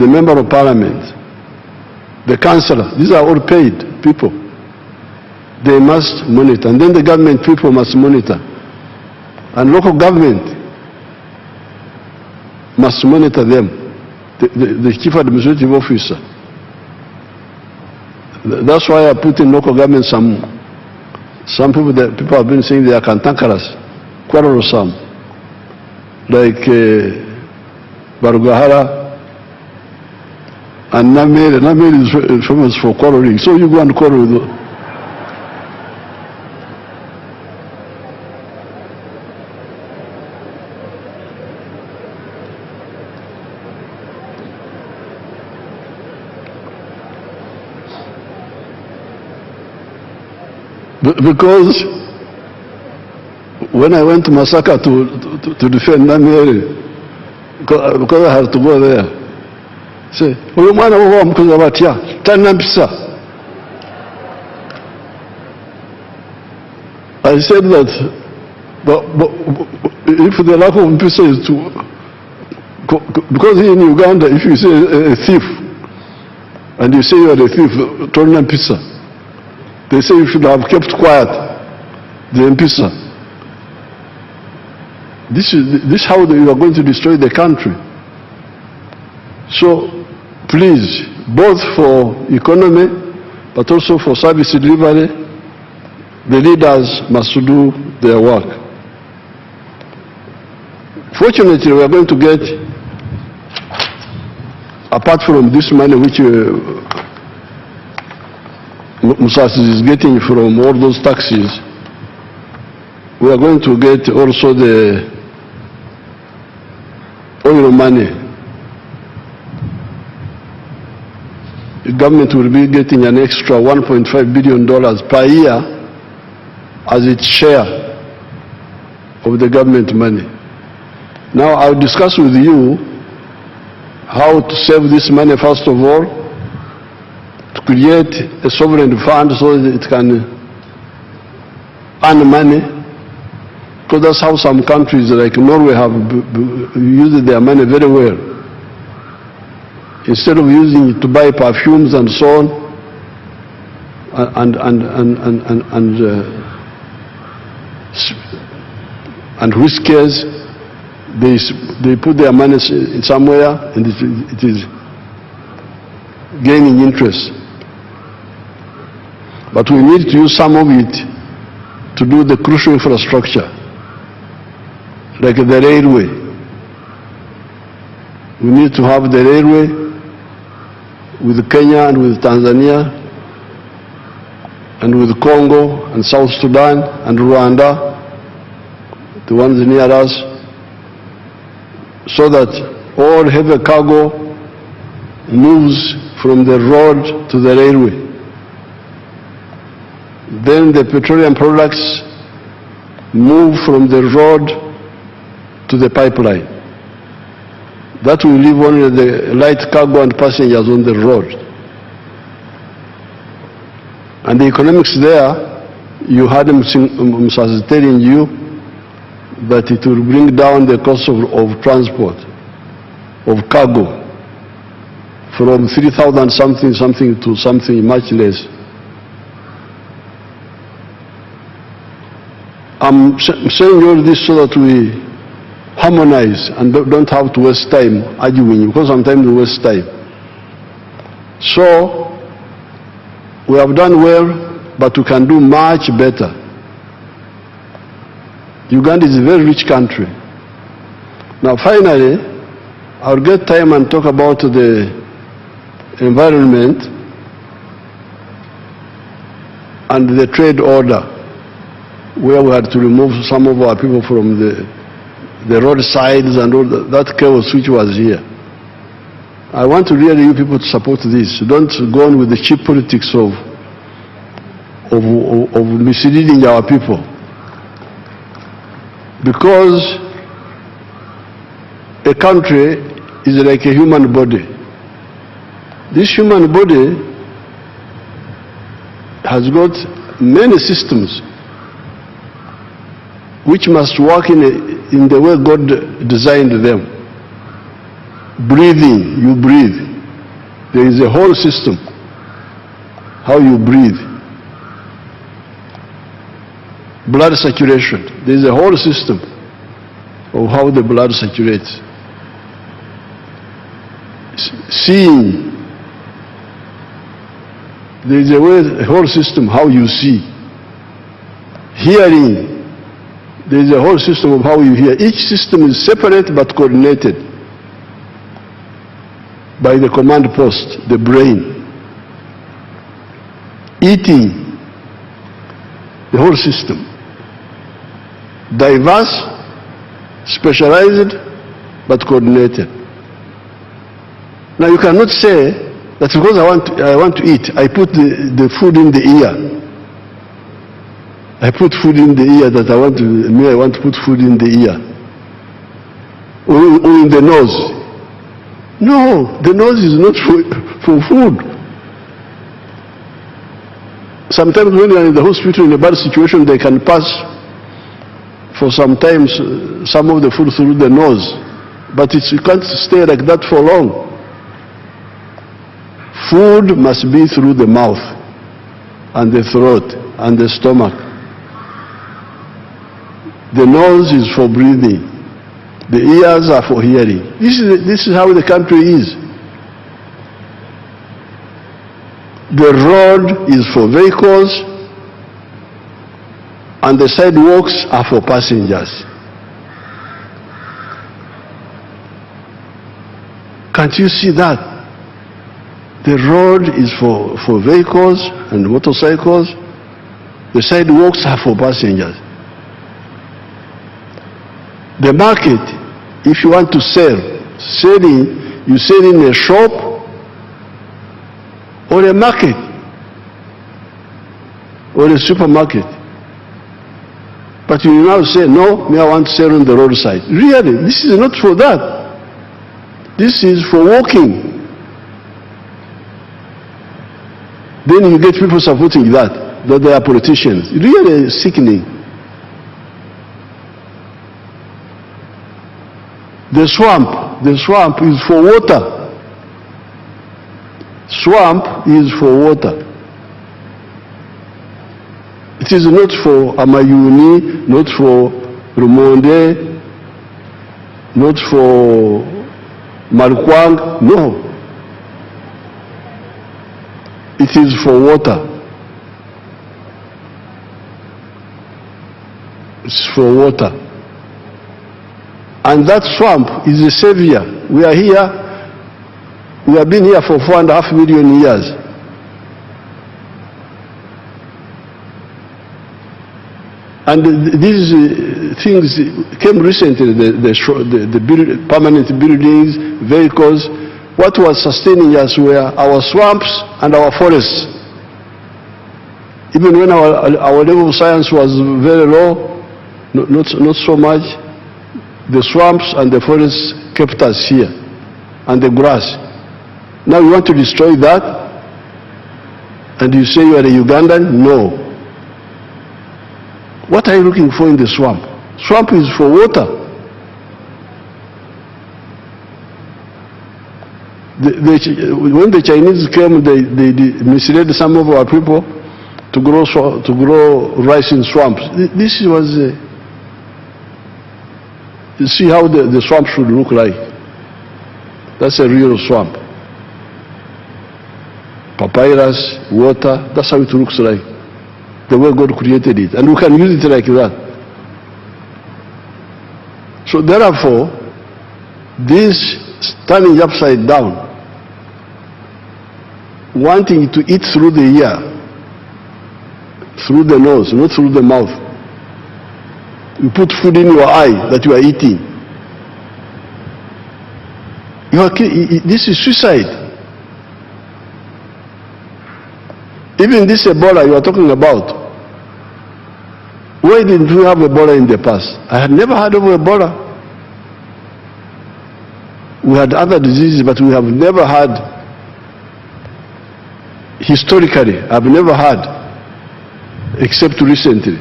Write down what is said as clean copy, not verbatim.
the member of parliament, the councillors, these are all paid people. They must monitor, and then the government people must monitor. And local government must monitor them, the chief administrative officer. That's why I put in local government some people that people have been saying they are cantankerous, quarrelsome, like Barugahara and Nameere. Nameere is famous for quarreling, so you go and quarrel with them. Because when I went to Masaka to defend Nameere, because I had to go there, say, I said that, but if the lack of Mpisa is to, because in Uganda, if you say a thief, and you say you are a thief, turn Mpisa. They say you should have kept quiet, the Mpisa. This is how you are going to destroy the country. So, please, both for economy, but also for service delivery, the leaders must do their work. Fortunately, we are going to get, apart from this money which Museveni is getting from all those taxes, we are going to get also the oil money. The government will be getting an extra $1.5 billion per year as its share of the government money. Now I'll discuss with you how to save this money first of all, to create a sovereign fund so that it can earn money, because that's how some countries like Norway have used their money very well. Instead of using it to buy perfumes and so on, and whiskers, they put their money somewhere and it is gaining interest. But we need to use some of it to do the crucial infrastructure, like the railway. We need to have the railway with Kenya and with Tanzania and with Congo and South Sudan and Rwanda, the ones near us, so that all heavy cargo moves from the road to the railway. Then the petroleum products move from the road to the pipeline. That will leave only the light cargo and passengers on the road. And the economics there, you had Museveni telling you that it will bring down the cost of transport, of cargo, from 3,000 something to something much less. I'm saying all this so that we harmonize and don't have to waste time arguing, because sometimes we waste time. So, we have done well, but we can do much better. Uganda is a very rich country. Now finally, I'll get time and talk about the environment and the trade order, where we had to remove some of our people from the roadsides and all that chaos which was here. I want to really you people to support this. Don't go on with the cheap politics of misleading our people. Because a country is like a human body. This human body has got many systems which must work in the way God designed them. Breathing, you breathe. There is a whole system, how you breathe. Blood circulation, there is a whole system of how the blood circulates. Seeing, there is a whole system how you see. Hearing, there is a whole system of how you hear. Each system is separate but coordinated by the command post, the brain. Eating, the whole system. Diverse, specialized, but coordinated. Now you cannot say that because I want to eat, I put the food in the ear. I put food in the ear that I want to put food in the ear. Or in the nose. No, the nose is not for food. Sometimes when you are in the hospital in a bad situation, they can pass for sometimes some of the food through the nose. But you can't stay like that for long. Food must be through the mouth and the throat and the stomach. The nose is for breathing. The ears are for hearing. This is how the country is. The road is for vehicles and the sidewalks are for passengers. Can't you see that? The road is for vehicles and motorcycles. The sidewalks are for passengers. The market, if you want to sell, you sell in a shop or a market or a supermarket. But you now say, no, I want to sell on the roadside. Really, this is not for that. This is for walking. Then you get people supporting that they are politicians. Really sickening. The swamp is for water. Swamp is for water. It is not for Amayuni, not for Rumonde, not for Malkwang, no. It is for water. It's for water. And that swamp is a savior. We are here, we have been here for 4.5 million years. And these things came recently, the permanent buildings, vehicles. What was sustaining us were our swamps and our forests. Even when our level of science was very low, not so much, the swamps and the forests kept us here, and the grass. Now you want to destroy that, and you say you are a Ugandan? No. What are you looking for in the swamp? Swamp is for water. When the Chinese came, they misled some of our people to grow rice in swamps. This was you see how the swamp should look like. That's a real swamp. Papyrus, water, that's how it looks like. The way God created it. And we can use it like that. So therefore, this standing upside down, wanting to eat through the ear, through the nose, not through the mouth. You put food in your eye that you are eating. This is suicide. Even this Ebola you are talking about, why didn't we have Ebola in the past? I had never heard of Ebola. We had other diseases, but we have never had, historically, I've never had, except recently.